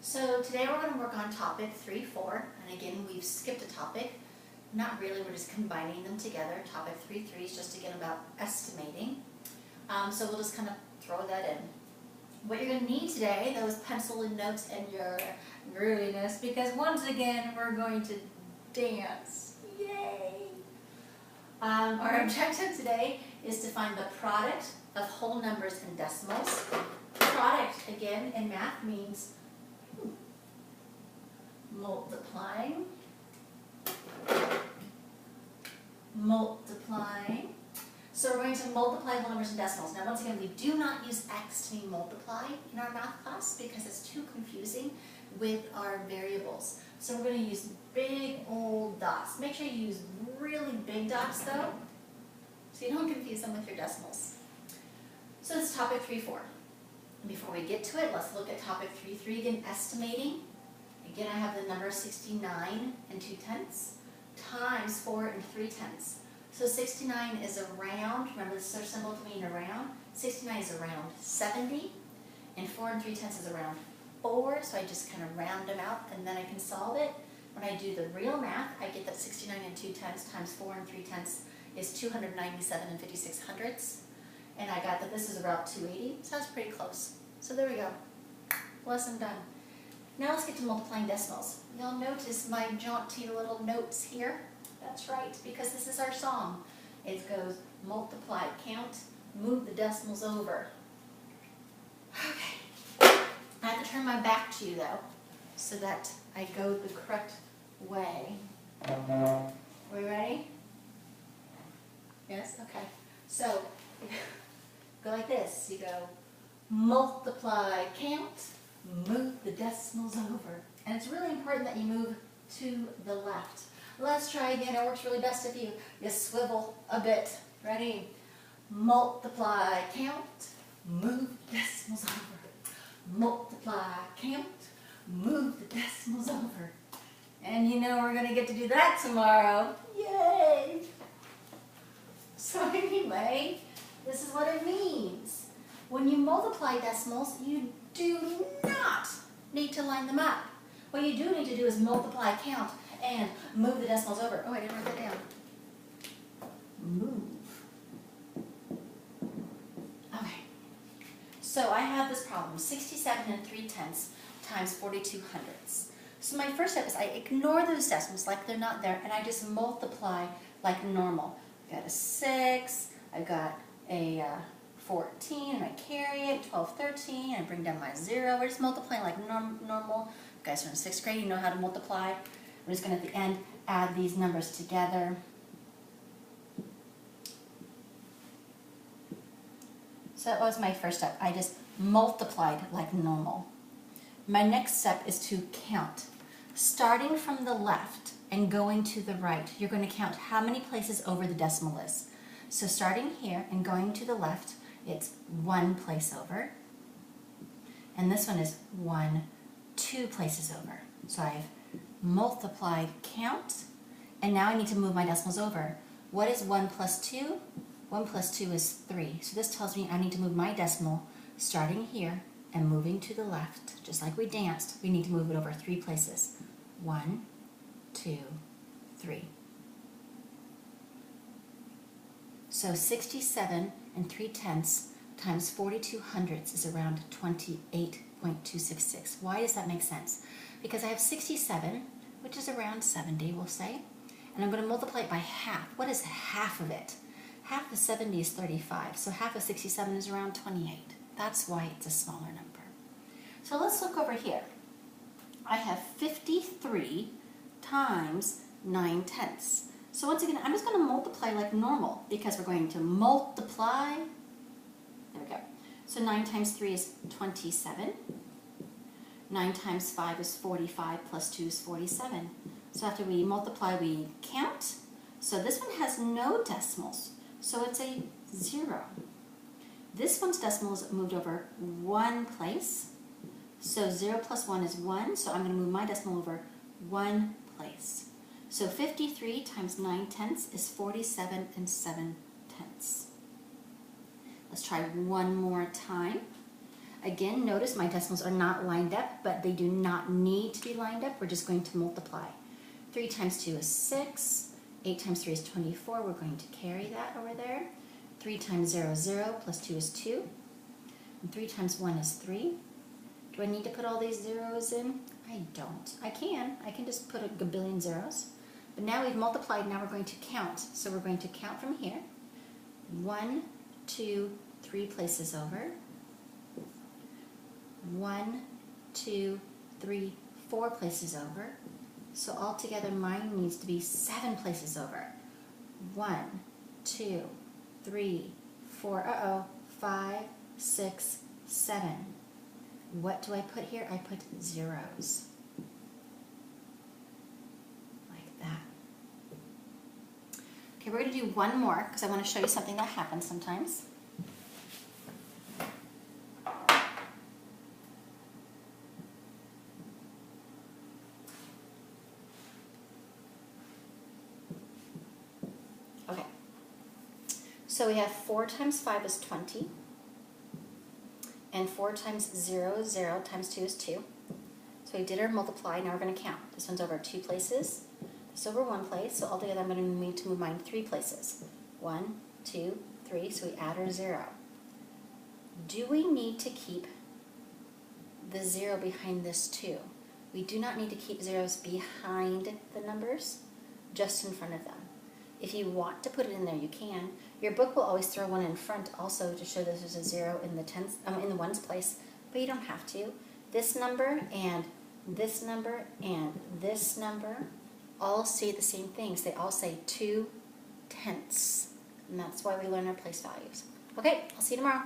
So today we're going to work on topic 3-4, and again we've skipped a topic. Not really, we're just combining them together. Topic 3-3 is just again about estimating. So we'll just kind of throw that in. What you're going to need today, though, is pencil and notes and your grooviness, because once again we're going to dance. Yay! Our objective today is to find the product of whole numbers and decimals. Product, again, in math means multiplying, So we're going to multiply whole numbers and decimals. Now once again, we do not use x to mean multiply in our math class because it's too confusing with our variables. So we're going to use big old dots. Make sure you use really big dots though, so you don't confuse them with your decimals. So this is topic 3-4. Before we get to it, let's look at topic 3-3 again, estimating. Again, I have the number 69 and 2/10 times 4 and 3/10. So 69 is around, remember this is our symbol to mean around. 69 is around 70, and 4 and 3/10 is around 4, so I just kind of round them out and then I can solve it. When I do the real math, I get that 69 and 2/10 times 4 and 3/10 is 297 and 56/100. And I got that this is about 280, so that's pretty close. So there we go. Lesson done. Now let's get to multiplying decimals. You'll notice my jaunty little notes here. That's right, because this is our song. It goes multiply, count, move the decimals over. Okay. I have to turn my back to you though, so that I go the correct way. Are we ready? Yes? Okay. So, go like this. You go multiply, count, move the decimals over. And it's really important that you move to the left. Let's try again. It works really best if you swivel a bit. Ready? Multiply, count, move the decimals over. Multiply, count, move the decimals over. And you know we're going to get to do that tomorrow. Yay! So anyway, this is what it means. When you multiply decimals, you do not need to line them up. What you do need to do is multiply, count, and move the decimals over. Oh, I didn't write that down. Move. Okay. So I have this problem, 67 and 3/10 times 42/100. So my first step is I ignore those decimals like they're not there, and I just multiply like normal. I've got a 6, I've got a 14, and I carry it, 12, 13, and I bring down my 0. We're just multiplying like normal. You guys are in 6th grade, you know how to multiply. We're just going to, at the end, add these numbers together. So that was my first step. I just multiplied like normal. My next step is to count. Starting from the left and going to the right, you're going to count how many places over the decimal is. So starting here and going to the left, it's 1 place over. And this one is 2 places over. So I've multiplied count, and now I need to move my decimals over. What is 1 plus 2? 1 plus 2 is 3. So this tells me I need to move my decimal starting here and moving to the left. Just like we danced, we need to move it over 3 places. 1, 2, 3. So 67 and 3/10 times 42/100 is around 28.266. Why does that make sense? Because I have 67, which is around 70, we'll say, and I'm going to multiply it by half. What is half of it? Half of 70 is 35, so half of 67 is around 28. That's why it's a smaller number. So let's look over here. I have 53 times 9/10. So once again, I'm just going to multiply like normal because we're going to multiply. There we go. So 9 times 3 is 27. 9 times 5 is 45, plus 2 is 47. So after we multiply, we count. So this one has no decimals, so it's a 0. This one's decimal is moved over 1 place. So 0 plus 1 is 1, so I'm going to move my decimal over 1 place. So 53 times 9/10 is 47 and 7/10. Let's try one more time. Again, notice my decimals are not lined up, but they do not need to be lined up. We're just going to multiply. 3 times 2 is 6. 8 times 3 is 24. We're going to carry that over there. 3 times 0 is 0, plus 2 is 2. And 3 times 1 is 3. Do I need to put all these zeros in? I don't. I can just put a gabillion zeros. But now we've multiplied, now we're going to count. So we're going to count from here. 1, 2, 3 places over. 1, 2, 3, 4 places over. So altogether mine needs to be 7 places over. 1, 2, 3, 4, 5, 6, 7. What do I put here? I put zeros. Like that. Okay, we're going to do one more because I want to show you something that happens sometimes. Okay. So we have 4 times 5 is 20. And 4 times 0 is 0, times 2 is 2. So we did our multiply, now we're going to count. This one's over 2 places, this over 1 place, so altogether I'm going to need to move mine 3 places. 1, 2, 3, so we add our 0. Do we need to keep the 0 behind this 2? We do not need to keep zeros behind the numbers, just in front of them. If you want to put it in there, you can. Your book will always throw one in front also to show that there's a 0 in the ones place, but you don't have to. This number and this number and this number all say the same things. They all say 2/10, and that's why we learn our place values. Okay, I'll see you tomorrow.